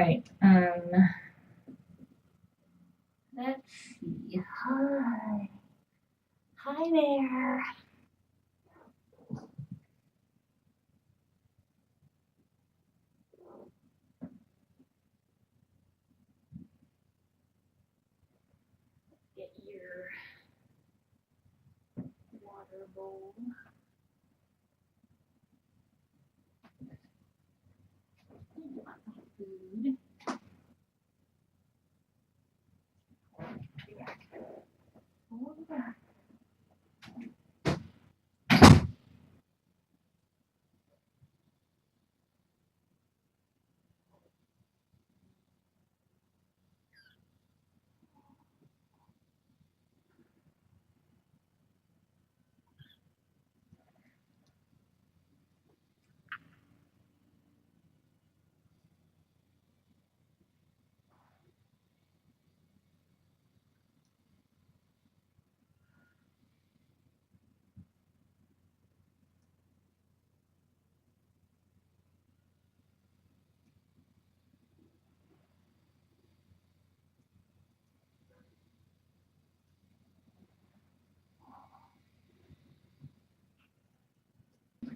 right. Let's see. Hi. Hi there. Get your water bowl. You want some food. Hold back.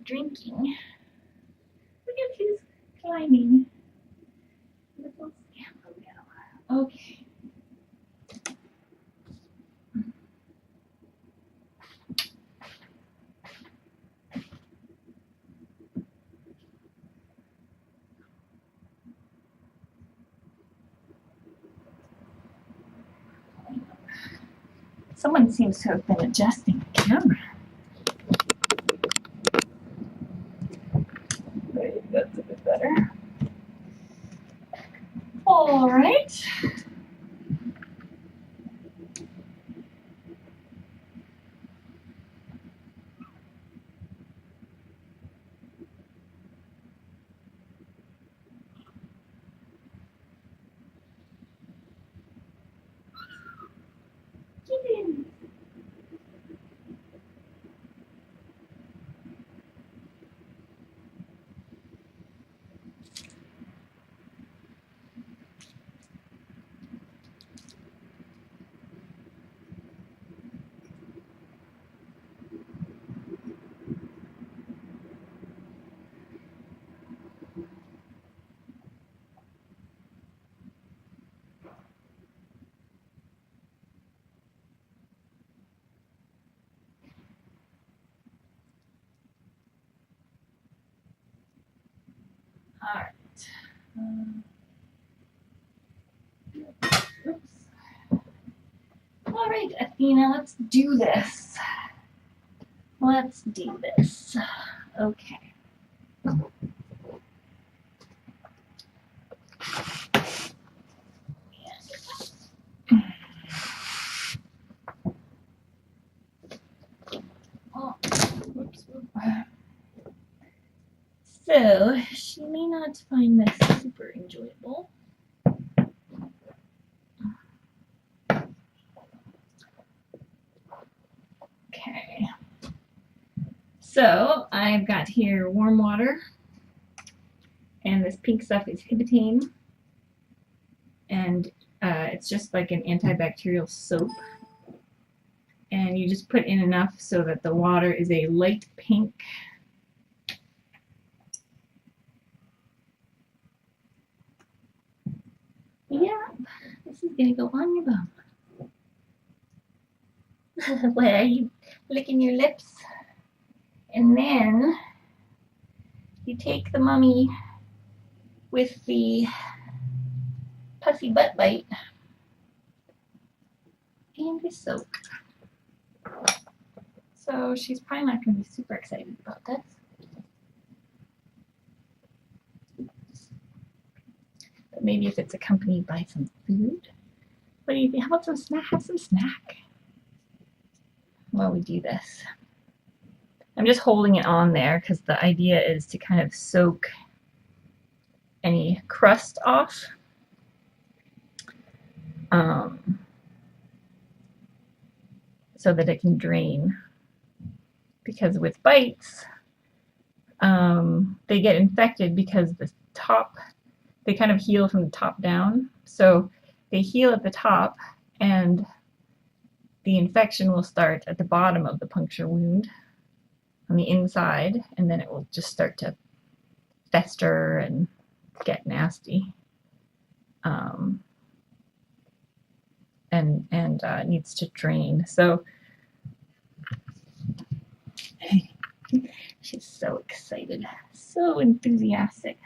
Drinking. Look at she's climbing. Little scampy. Okay. Someone seems to have been adjusting the camera. Maybe that's a bit better. All right. Kittens. All right. Oops. All right, Athena, let's do this. Let's do this. Okay. Oh, whoops, so, she may not find this super enjoyable. Okay. So, I've got here warm water, and this pink stuff is Hibitane, and it's just like an antibacterial soap. And you just put in enough so that the water is a light pink. Yeah, this is gonna go on your bum. What, are you licking your lips? And then you take the mummy with the pussy butt bite and you soak. So she's probably not going to be super excited about this. But maybe if it's accompanied by some food. What do you think? How about some snack? Have some snack while we do this. I'm just holding it on there because the idea is to kind of soak any crust off. So that it can drain. Because with bites, they get infected because the top they kind of heal from the top down. So they heal at the top, and the infection will start at the bottom of the puncture wound on the inside, and then it will just start to fester and get nasty. And needs to drain. So she's so excited, so enthusiastic.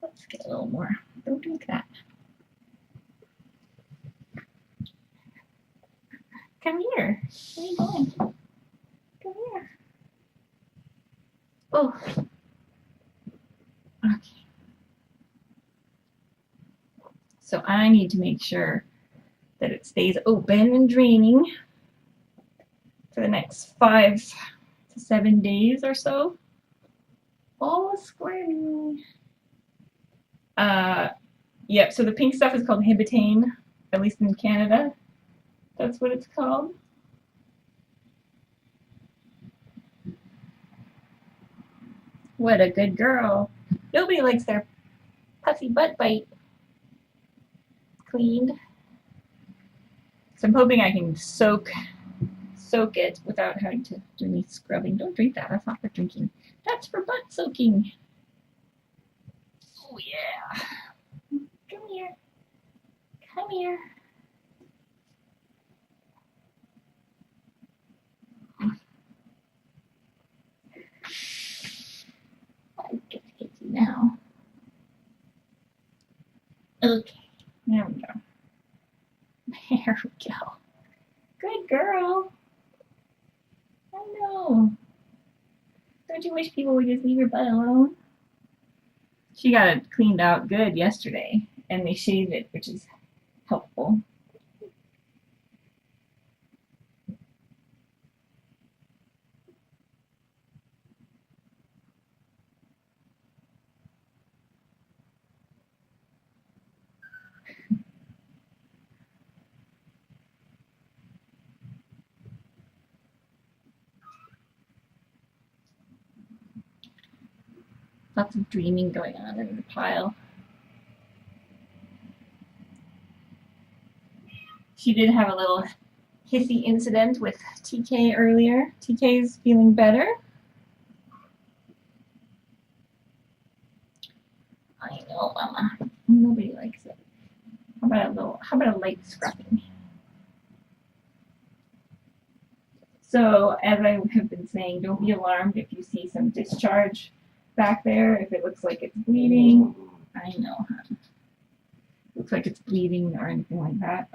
Let's get a little more. Don't drink that. Come here. Where are you going? Come here. Oh. Okay. So I need to make sure that it stays open and draining for the next 5 to 7 days or so. Oh, squirmy. Yep, so the pink stuff is called Hibitane, at least in Canada. That's what it's called. What a good girl. Nobody likes their pussy butt bite cleaned. So I'm hoping I can soak it without having to do any scrubbing. Don't drink that. That's not for drinking. That's for butt soaking. Oh, yeah. Come here. Come here. I get to get you now. Okay. There we go. There we go. Good girl. I know. Don't you wish people would just leave your butt alone? She got it cleaned out good yesterday, and they shaved it, which is helpful. Lots of dreaming going on in the pile. She did have a little hissy incident with TK earlier. TK's feeling better. I know, Mama. Nobody likes it. How about a light scrubbing? So, as I have been saying, don't be alarmed if you see some discharge back there, if it looks like it's bleeding. I know, huh? Looks like it's bleeding or anything like that.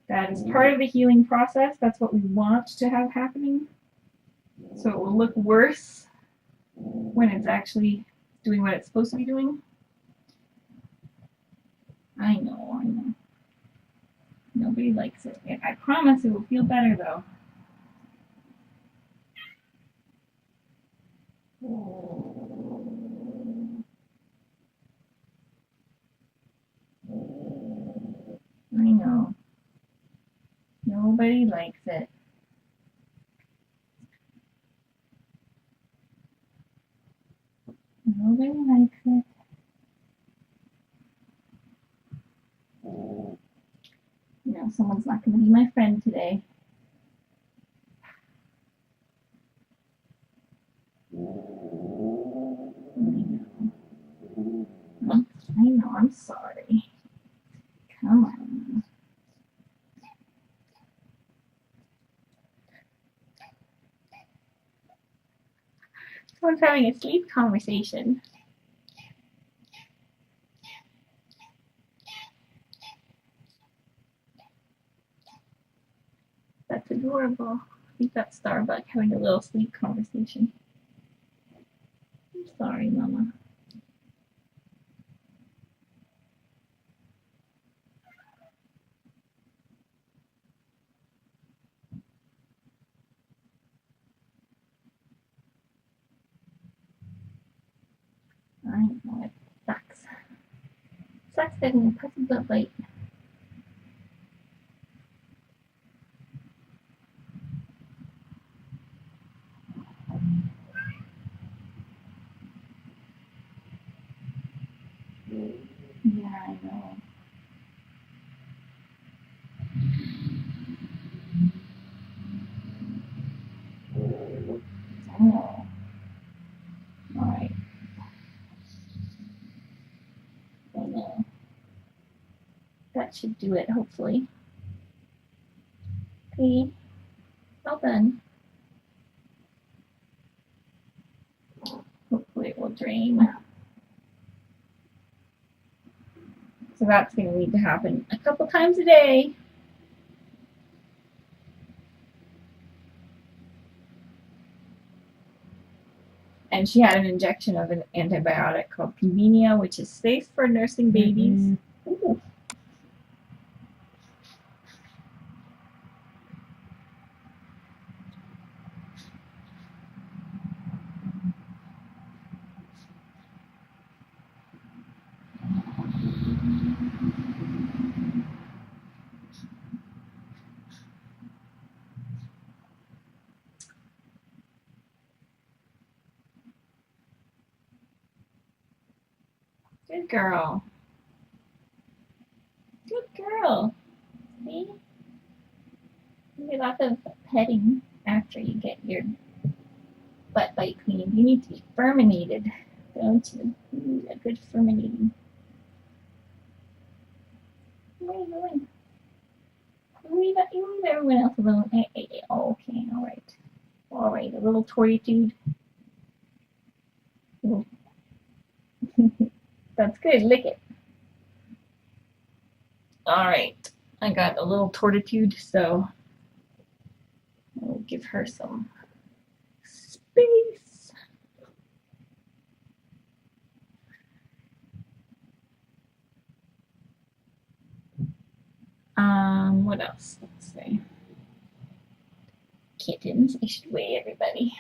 That is part of the healing process. That's what we want to have happening. So it will look worse when it's actually doing what it's supposed to be doing. I know. Nobody likes it. I promise it will feel better though. I know. Nobody likes it. Nobody likes it. You know, someone's not going to be my friend today. I know, I'm sorry. Come on. Someone's having a sleep conversation. That's adorable. I think that's Starbuck having a little sleep conversation. I'm sorry, Mama. I know it sucks. Sucks having a puppy butt bite. Yeah, I know. Oh. All right. I know. That should do it, hopefully. Okay. Well done. Hopefully it will drain. So that's going to need to happen a couple times a day. And she had an injection of an antibiotic called Convenia, which is safe for nursing babies. Ooh. Good girl. Good girl. See? You get lots of petting after you get your butt bite cleaned. You need to be furminated, don't you? You need a good furminating. Where are you going? You leave everyone else alone. Hey, oh, okay, all right. All right, a little tortitude. That's good. Lick it. All right. I got a little tortitude, so I'll give her some space. What else? Let's see. Kittens. I should weigh everybody.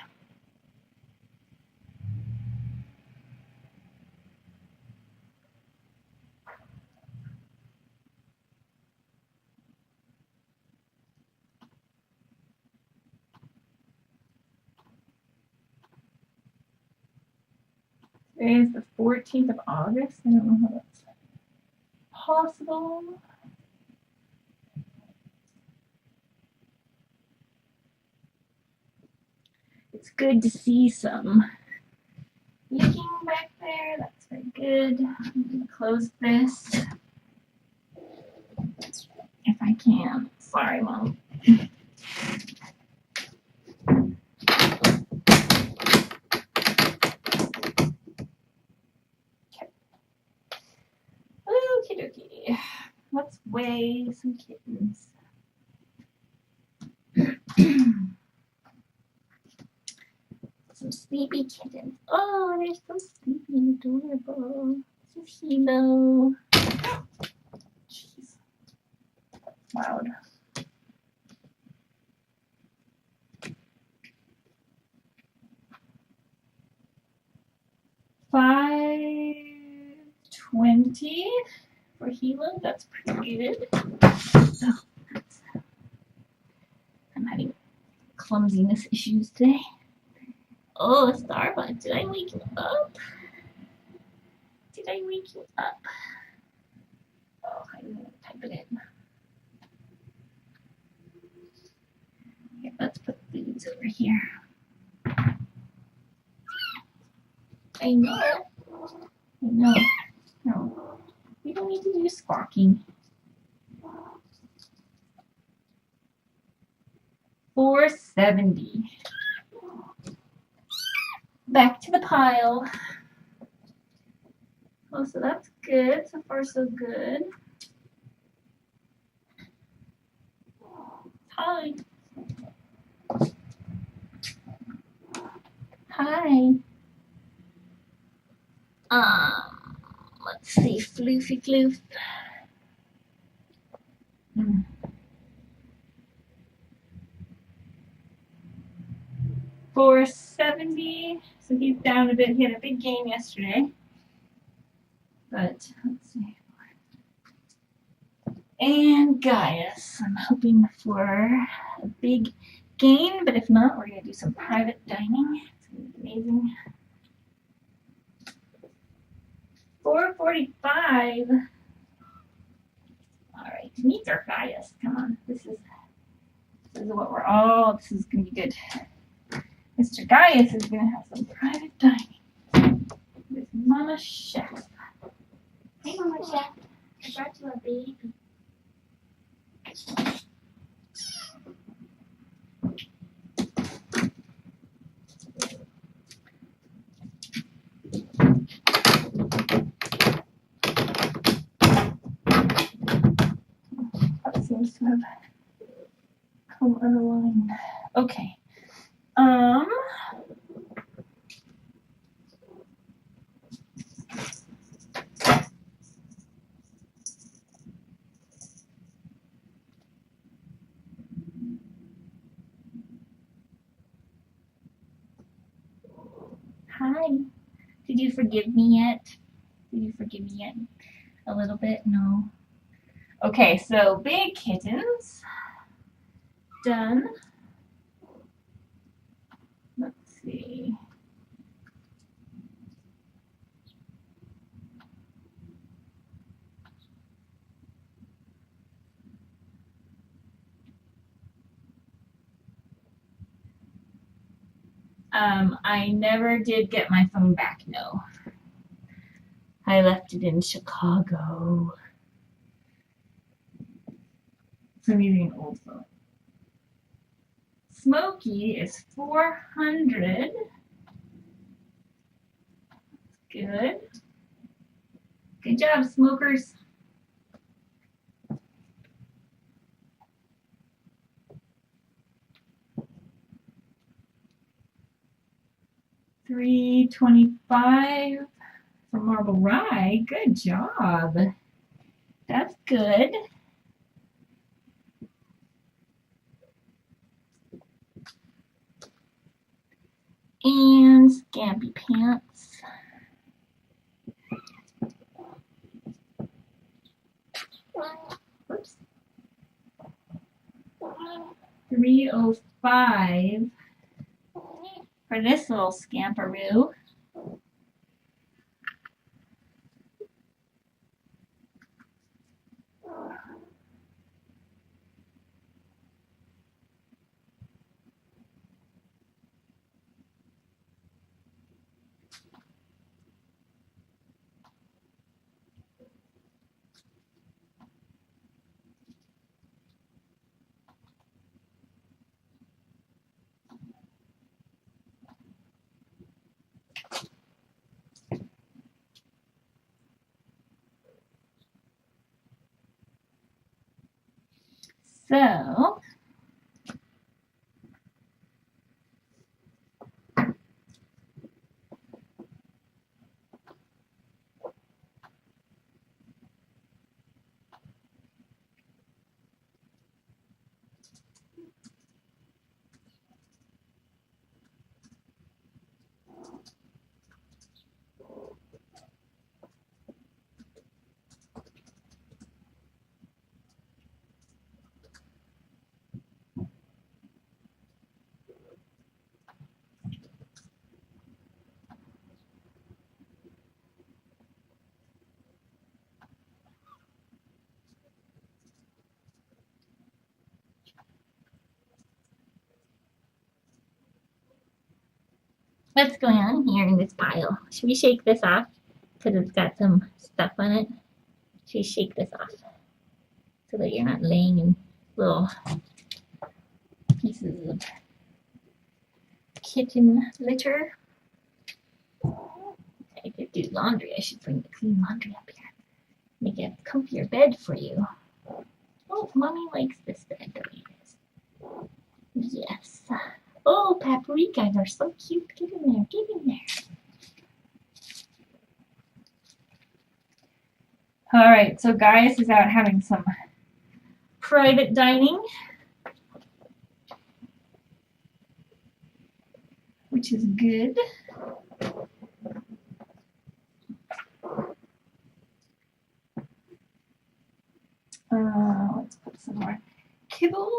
Today is the 14th of August. I don't know how that's possible. It's good to see some licking back there. That's very good. I'm going to close this if I can. Sorry, Mom. Okie dokie. Let's weigh some kittens. Some sleepy kittens. Oh, they're so sleepy and adorable. This is Hilo. Jeez. That's loud. $5.20 for Hilo. That's pretty good. So, I'm having clumsiness issues today. Oh, Starbucks, did I wake you up? Did I wake you up? Oh, I'm going to type it in. Okay, let's put these over here. I know. No, we don't need to do squawking. $4.70. Back to the pile. Oh, so that's good. So far, so good. Hi. Hi. Let's see. Floofy floof. $4.70. So he's down a bit. He had a big game yesterday. But let's see. And Gaius. I'm hoping for a big gain, but if not, we're going to do some private dining. It's going to be amazing. 4:45. All right, meet our Gaius. Come on, this is what we're all. This is gonna be good. Mr. Gaius is gonna have some private dining with Mama Chef. Hey, Mama Chef. I brought you a baby. That seems to have come unaligned. Okay. Hi. Did you forgive me yet? Did you forgive me yet? A little bit? No. Okay, so big kittens. Done. Let's see. I never did get my phone back, no. I left it in Chicago. So I'm using an old phone. Smokey is 400. Good. Good job, smokers. $3.25 for Marble Rye. Good job. That's good. And Scampy Pants. Oops. $3.05 for this little scamperoo. So, what's going on here in this pile? Should we shake this off? Because it's got some stuff on it. Should we shake this off? So that you're not laying in little pieces of kitten litter. I could do laundry. I should bring the clean laundry up here. Make a comfier bed for you. Oh, Mommy likes this bed the way it is. Yes. Oh, paprikas are so cute. Get in there. Get in there. All right, so Gaius is out having some private dining, which is good. Let's put some more kibble.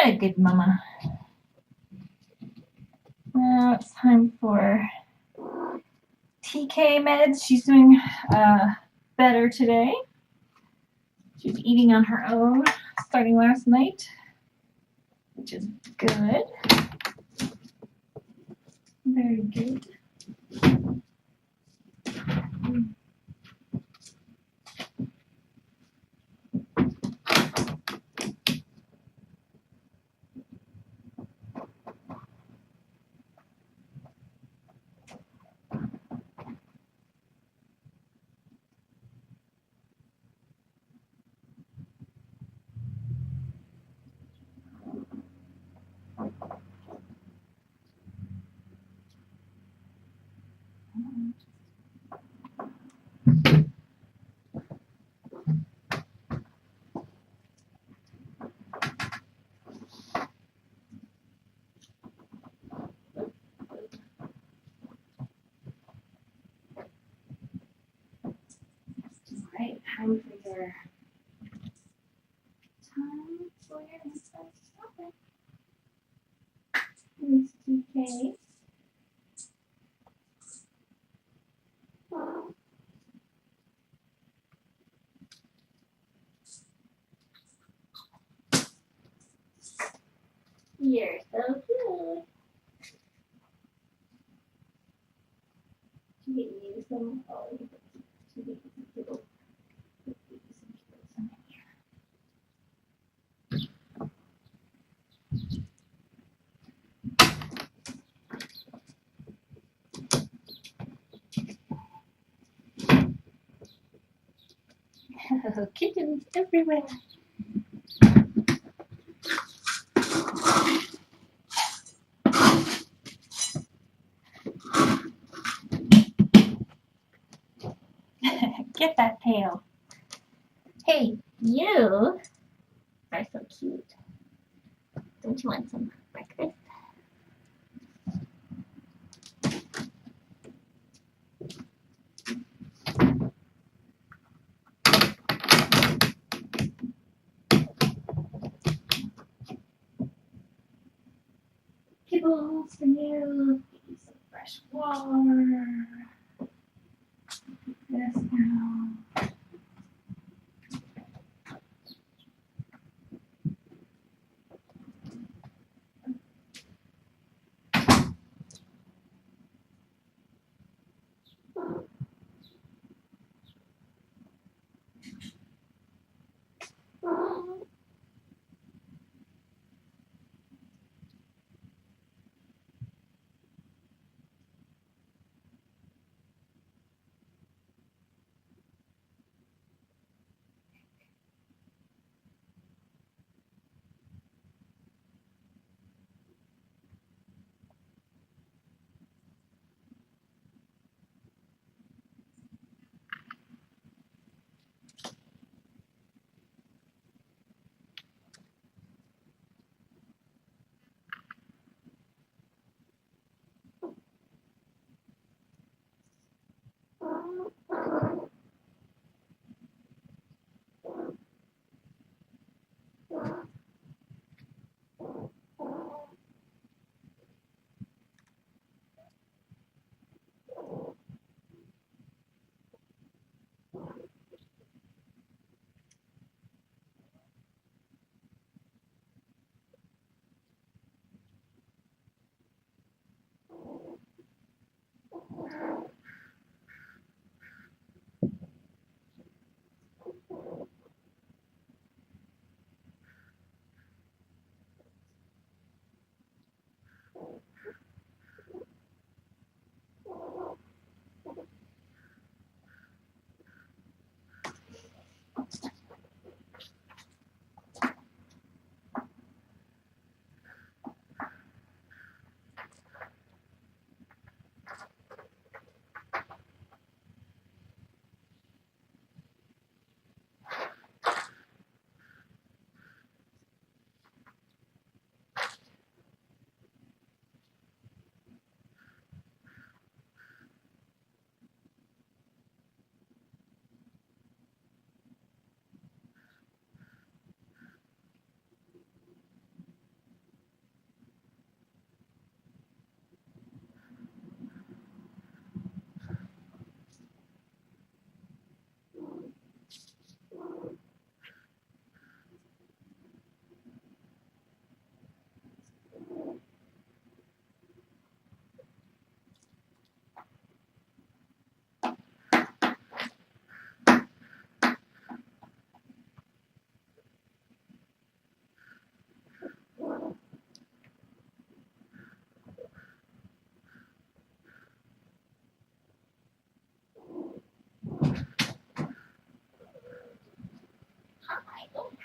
What a good mama. Now it's time for TK meds. She's doing better today. She's eating on her own starting last night, which is good. Very good. Right, time for your stop it. Here's TK. You're so cute. She didn't use them. Oh, she didn't use them. Kittens everywhere. Get that tail. Hey, you are so cute. Don't you want some breakfast? Kibbles for you. Give you some fresh water. This now.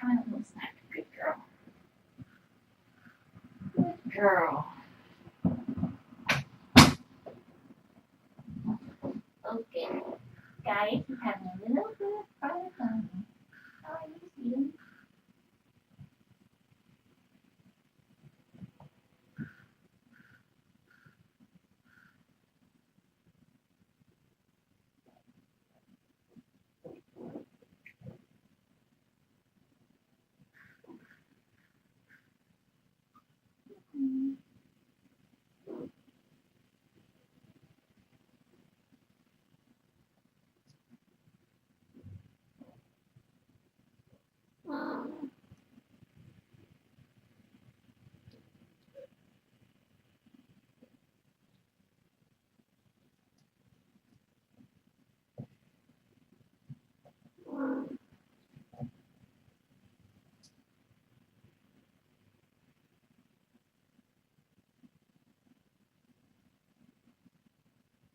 having a little snack. Good girl. Good girl. Okay. Guys, he's having a little bit of